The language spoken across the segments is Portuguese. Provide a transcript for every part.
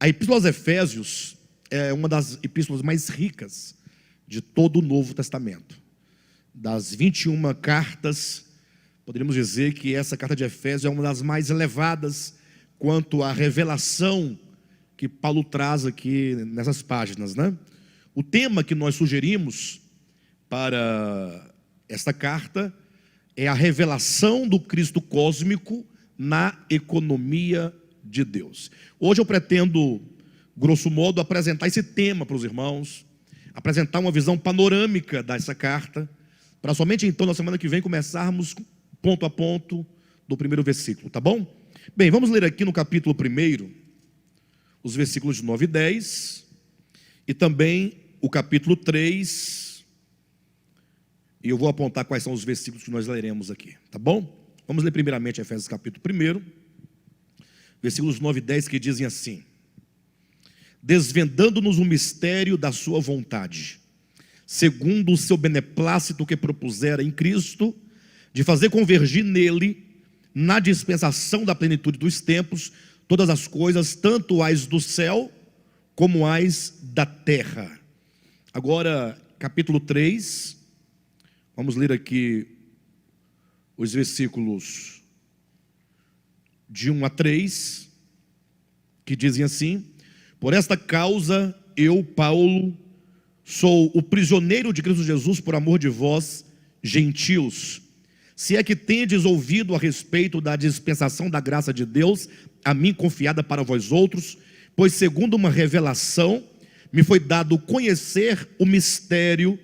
A Epístola aos Efésios é uma das epístolas mais ricas de todo o Novo Testamento. Das 21 cartas, poderíamos dizer que essa carta de Efésios é uma das mais elevadas quanto à revelação que Paulo traz aqui nessas páginas, né? O tema que nós sugerimos para esta carta é a revelação do Cristo cósmico na economia de Deus. Hoje eu pretendo, grosso modo, apresentar esse tema para os irmãos, apresentar uma visão panorâmica dessa carta, para somente então, na semana que vem, começarmos ponto a ponto do primeiro versículo, tá bom? Bem, vamos ler aqui no capítulo 1, os versículos 9 e 10, e também o capítulo 3, e eu vou apontar quais são os versículos que nós leremos aqui, tá bom? Vamos ler primeiramente Efésios capítulo 1, versículos 9 e 10, que dizem assim: desvendando-nos o mistério da sua vontade, segundo o seu beneplácito que propusera em Cristo, de fazer convergir nele, na dispensação da plenitude dos tempos, todas as coisas, tanto as do céu, como as da terra. Agora, capítulo 3, vamos ler aqui os versículos de 1 a 3, que dizem assim: por esta causa, eu, Paulo, sou o prisioneiro de Cristo Jesus por amor de vós, gentios, se é que tendes ouvido a respeito da dispensação da graça de Deus, a mim confiada para vós outros, pois segundo uma revelação, me foi dado conhecer o mistério,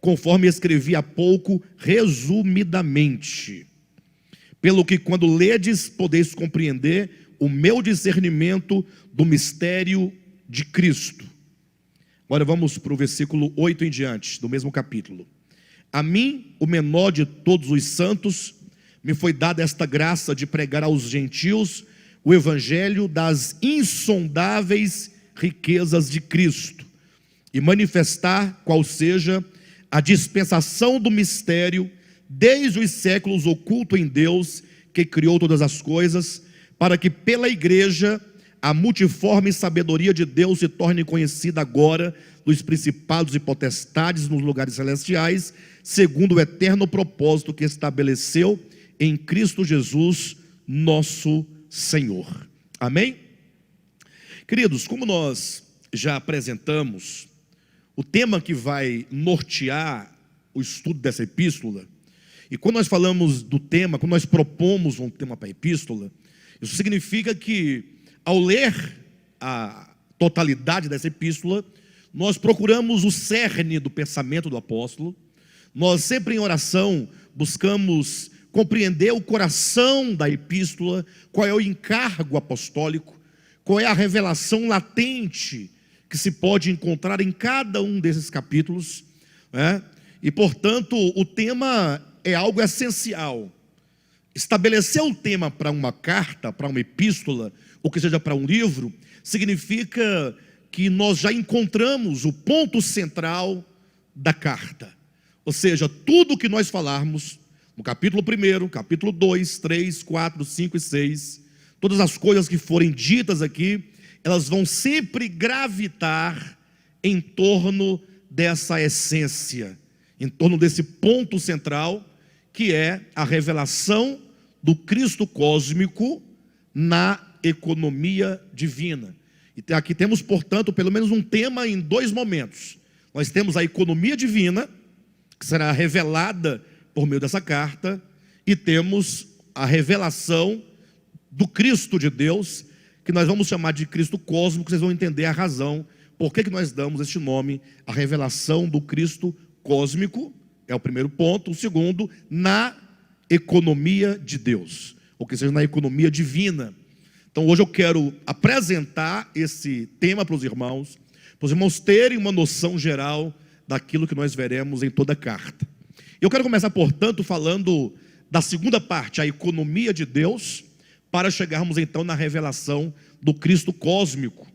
conforme escrevi há pouco, resumidamente, pelo que quando ledes, podeis compreender o meu discernimento do mistério de Cristo. Agora vamos para o versículo 8 em diante, do mesmo capítulo. A mim, o menor de todos os santos, me foi dada esta graça de pregar aos gentios o evangelho das insondáveis riquezas de Cristo, e manifestar qual seja a dispensação do mistério, desde os séculos oculto em Deus, que criou todas as coisas, para que pela igreja a multiforme sabedoria de Deus se torne conhecida agora dos principados e potestades nos lugares celestiais, segundo o eterno propósito que estabeleceu em Cristo Jesus, nosso Senhor. Amém? Queridos, como nós já apresentamos, o tema que vai nortear o estudo dessa epístola, e quando nós falamos do tema, quando nós propomos um tema para a epístola, isso significa que, ao ler a totalidade dessa epístola, nós procuramos o cerne do pensamento do apóstolo. Nós sempre em oração buscamos compreender o coração da epístola, qual é o encargo apostólico, qual é a revelação latente que se pode encontrar em cada um desses capítulos, né? E portanto o tema é algo essencial. Estabelecer o tema para uma carta, para uma epístola, ou que seja para um livro, significa que nós já encontramos o ponto central da carta. Ou seja, tudo que nós falarmos no capítulo 1, capítulo 2, 3, 4, 5 e 6, todas as coisas que forem ditas aqui, elas vão sempre gravitar em torno dessa essência, em torno desse ponto central, que é a revelação do Cristo cósmico na economia divina. E aqui temos, portanto, pelo menos um tema em dois momentos. Nós temos a economia divina, que será revelada por meio dessa carta, e temos a revelação do Cristo de Deus, que nós vamos chamar de Cristo cósmico. Vocês vão entender a razão, por que nós damos este nome, a revelação do Cristo cósmico, é o primeiro ponto. O segundo, na economia de Deus, ou que seja, na economia divina. Então hoje eu quero apresentar esse tema para os irmãos terem uma noção geral daquilo que nós veremos em toda a carta. Eu quero começar, portanto, falando da segunda parte, a economia de Deus, para chegarmos então na revelação do Cristo cósmico.